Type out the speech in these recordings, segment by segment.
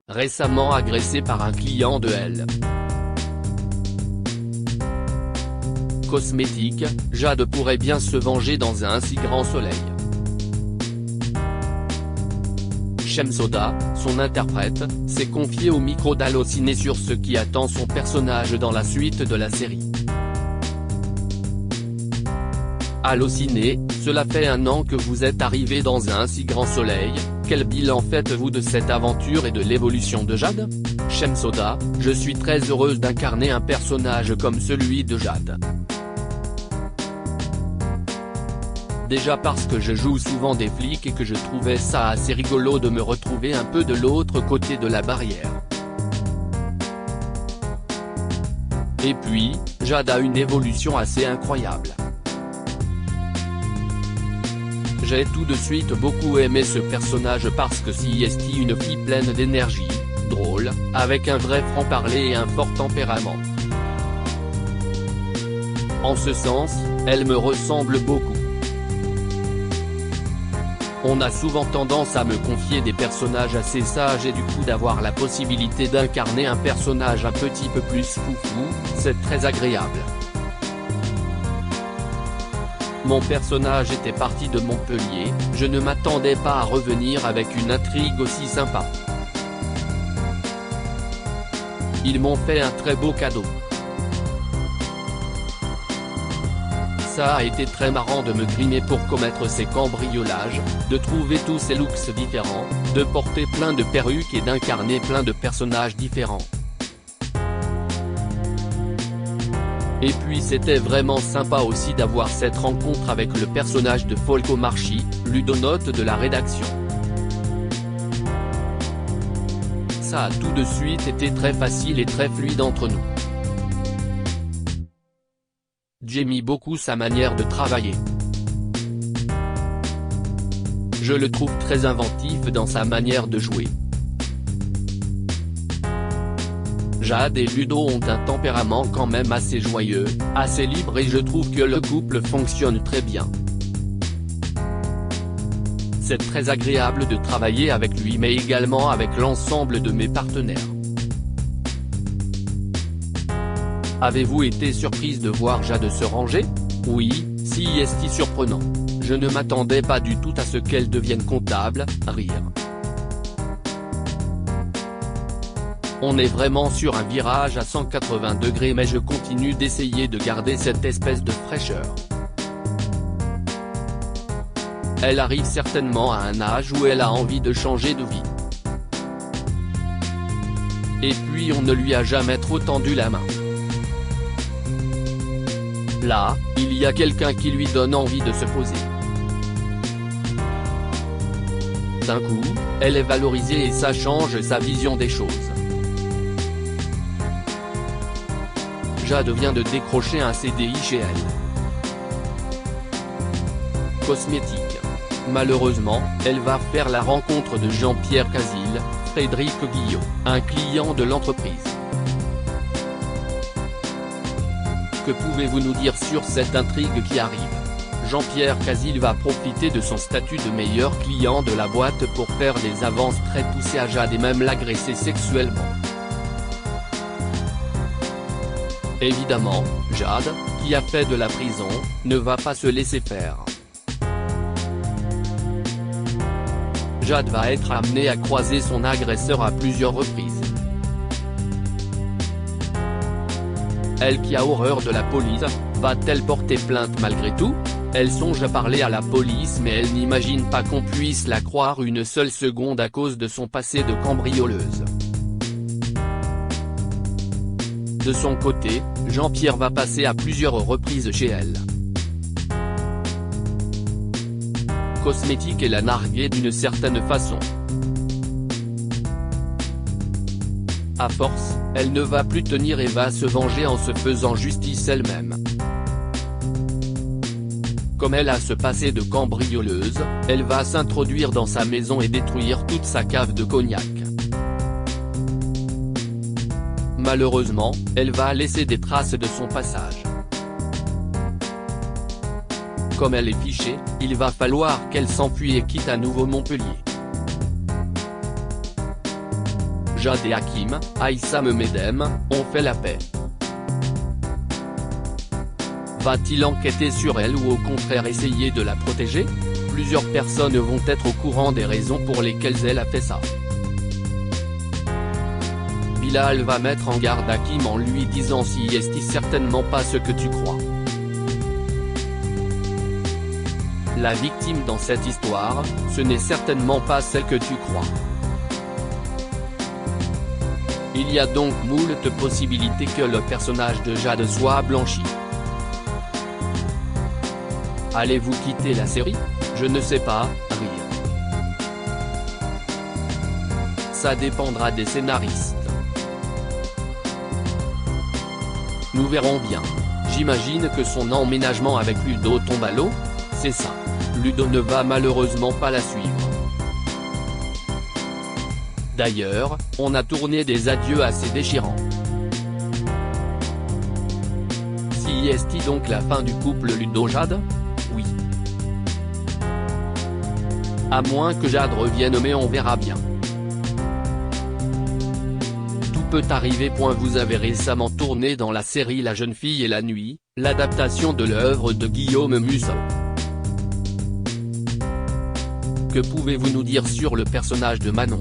récemment agressée par un client de elle. Cosmétique, Jade pourrait bien se venger dans un si grand soleil. Shemsoda, son interprète, s'est confiée au micro d'Allociné sur ce qui attend son personnage dans la suite de la série. Allociné, cela fait 1 an que vous êtes arrivé dans un si grand soleil, quel bilan faites-vous de cette aventure et de l'évolution de Jade? Shemsoda, je suis très heureuse d'incarner un personnage comme celui de Jade. Déjà parce que je joue souvent des flics et que je trouvais ça assez rigolo de me retrouver un peu de l'autre côté de la barrière. Et puis, Jade a une évolution assez incroyable. J'ai tout de suite beaucoup aimé ce personnage parce que c'est une fille pleine d'énergie, drôle, avec un vrai franc-parler et un fort tempérament. En ce sens, elle me ressemble beaucoup. On a souvent tendance à me confier des personnages assez sages et du coup d'avoir la possibilité d'incarner un personnage un petit peu plus foufou, c'est très agréable. Mon personnage était parti de Montpellier, je ne m'attendais pas à revenir avec une intrigue aussi sympa. Ils m'ont fait un très beau cadeau. Ça a été très marrant de me grimer pour commettre ces cambriolages, de trouver tous ces looks différents, de porter plein de perruques et d'incarner plein de personnages différents. Et puis c'était vraiment sympa aussi d'avoir cette rencontre avec le personnage de Folco Marchi, ludonote de la rédaction. Ça a tout de suite été très facile et très fluide entre nous. J'aime beaucoup sa manière de travailler. Je le trouve très inventif dans sa manière de jouer. Jade et Ludo ont un tempérament quand même assez joyeux, assez libre et je trouve que le couple fonctionne très bien. C'est très agréable de travailler avec lui mais également avec l'ensemble de mes partenaires. Avez-vous été surprise de voir Jade se ranger? Oui, si est surprenant. Je ne m'attendais pas du tout à ce qu'elle devienne comptable, rire. On est vraiment sur un virage à 180 degrés mais je continue d'essayer de garder cette espèce de fraîcheur. Elle arrive certainement à un âge où elle a envie de changer de vie. Et puis on ne lui a jamais trop tendu la main. Là, il y a quelqu'un qui lui donne envie de se poser. D'un coup, elle est valorisée et ça change sa vision des choses. Jade vient de décrocher un CDI chez elle. Cosmétique. Malheureusement, elle va faire la rencontre de Jean-Pierre Casil, Frédéric Guillot, un client de l'entreprise. Que pouvez-vous nous dire sur cette intrigue qui arrive? Jean-Pierre Casil va profiter de son statut de meilleur client de la boîte pour faire des avances très poussées à Jade et même l'agresser sexuellement. Évidemment, Jade, qui a fait de la prison, ne va pas se laisser faire. Jade va être amenée à croiser son agresseur à plusieurs reprises. Elle qui a horreur de la police, va-t-elle porter plainte malgré tout? Elle songe à parler à la police mais elle n'imagine pas qu'on puisse la croire une seule seconde à cause de son passé de cambrioleuse. De son côté, Jean-Pierre va passer à plusieurs reprises chez elle. Cosmétique et la narguer d'une certaine façon. À force, elle ne va plus tenir et va se venger en se faisant justice elle-même. Comme elle a ce passé de cambrioleuse, elle va s'introduire dans sa maison et détruire toute sa cave de cognac. Malheureusement, elle va laisser des traces de son passage. Comme elle est fichée, il va falloir qu'elle s'enfuit et quitte à nouveau Montpellier. Jade et Hakim, Aïssam Medem, ont fait la paix. Va-t-il enquêter sur elle ou au contraire essayer de la protéger? Plusieurs personnes vont être au courant des raisons pour lesquelles elle a fait ça. Bilal va mettre en garde Hakim en lui disant si est certainement pas ce que tu crois. La victime dans cette histoire, ce n'est certainement pas celle que tu crois. Il y a donc moult possibilités que le personnage de Jade soit blanchi. Allez-vous quitter la série? Je ne sais pas, rire. Ça dépendra des scénaristes. Nous verrons bien. J'imagine que son emménagement avec Ludo tombe à l'eau? C'est ça. Ludo ne va malheureusement pas la suivre. D'ailleurs, on a tourné des adieux assez déchirants. Si est-il donc la fin du couple Ludo-Jade? Oui. À moins que Jade revienne, mais on verra bien. Tout peut arriver. Vous avez récemment tourné dans la série La jeune fille et la nuit, l'adaptation de l'œuvre de Guillaume Musso. Que pouvez-vous nous dire sur le personnage de Manon?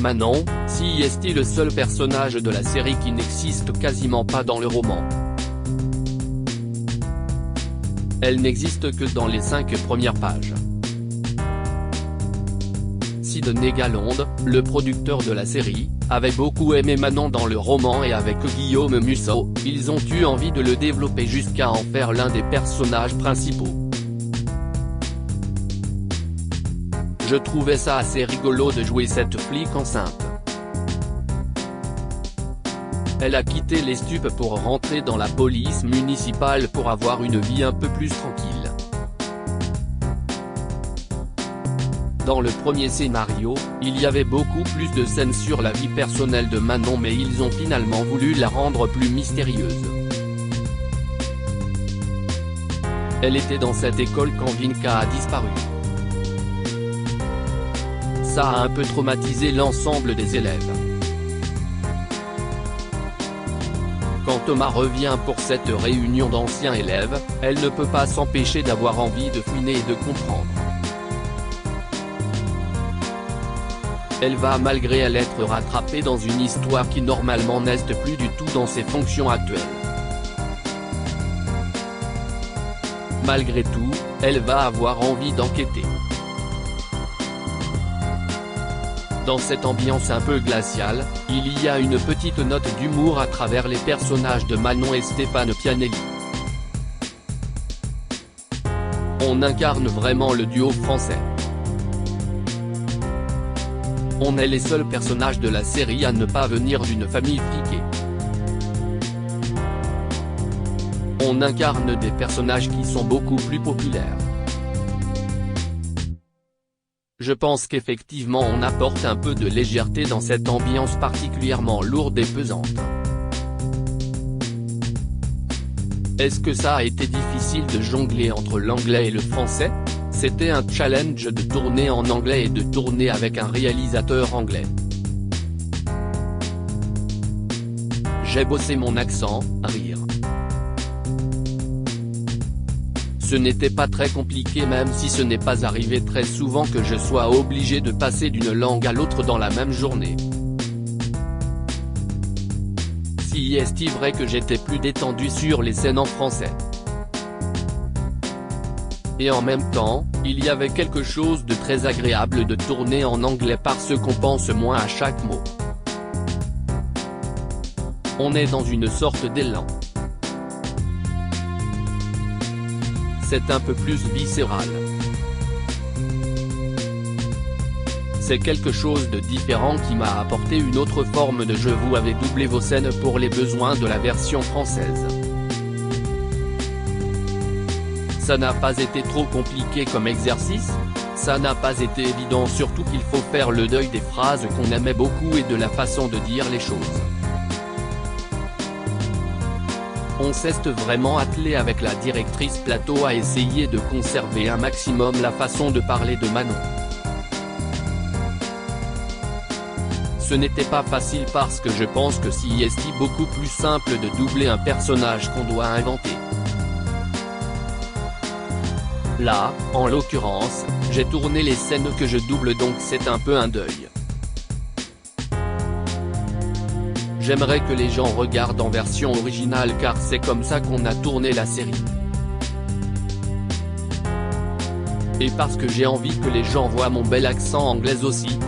Manon, si est-il le seul personnage de la série qui n'existe quasiment pas dans le roman. Elle n'existe que dans les 5 premières pages. Sidney Galonde, le producteur de la série, avait beaucoup aimé Manon dans le roman et avec Guillaume Musso, ils ont eu envie de le développer jusqu'à en faire l'un des personnages principaux. Je trouvais ça assez rigolo de jouer cette flic enceinte. Elle a quitté les stupes pour rentrer dans la police municipale pour avoir une vie un peu plus tranquille. Dans le premier scénario, il y avait beaucoup plus de scènes sur la vie personnelle de Manon, mais ils ont finalement voulu la rendre plus mystérieuse. Elle était dans cette école quand Vinka a disparu. Ça a un peu traumatisé l'ensemble des élèves. Quand Thomas revient pour cette réunion d'anciens élèves, elle ne peut pas s'empêcher d'avoir envie de fouiner et de comprendre. Elle va malgré elle être rattrapée dans une histoire qui normalement n'est plus du tout dans ses fonctions actuelles. Malgré tout, elle va avoir envie d'enquêter. Dans cette ambiance un peu glaciale, il y a une petite note d'humour à travers les personnages de Manon et Stéphane Pianelli. On incarne vraiment le duo français. On est les seuls personnages de la série à ne pas venir d'une famille friquée. On incarne des personnages qui sont beaucoup plus populaires. Je pense qu'effectivement on apporte un peu de légèreté dans cette ambiance particulièrement lourde et pesante. Est-ce que ça a été difficile de jongler entre l'anglais et le français? C'était un challenge de tourner en anglais et de tourner avec un réalisateur anglais. J'ai bossé mon accent, rire. Ce n'était pas très compliqué, même si ce n'est pas arrivé très souvent que je sois obligé de passer d'une langue à l'autre dans la même journée. Si est-il vrai que j'étais plus détendu sur les scènes en français. Et en même temps, il y avait quelque chose de très agréable de tourner en anglais parce qu'on pense moins à chaque mot. On est dans une sorte d'élan. C'est un peu plus viscéral. C'est quelque chose de différent qui m'a apporté une autre forme de jeu. Vous avez doublé vos scènes pour les besoins de la version française. Ça n'a pas été trop compliqué comme exercice, ça n'a pas été évident, surtout qu'il faut faire le deuil des phrases qu'on aimait beaucoup et de la façon de dire les choses. On s'est vraiment attelé avec la directrice plateau à essayer de conserver un maximum la façon de parler de Manon. Ce n'était pas facile parce que je pense que c'est beaucoup plus simple de doubler un personnage qu'on doit inventer. Là, en l'occurrence, j'ai tourné les scènes que je double donc c'est un peu un deuil. J'aimerais que les gens regardent en version originale car c'est comme ça qu'on a tourné la série. Et parce que j'ai envie que les gens voient mon bel accent anglais aussi,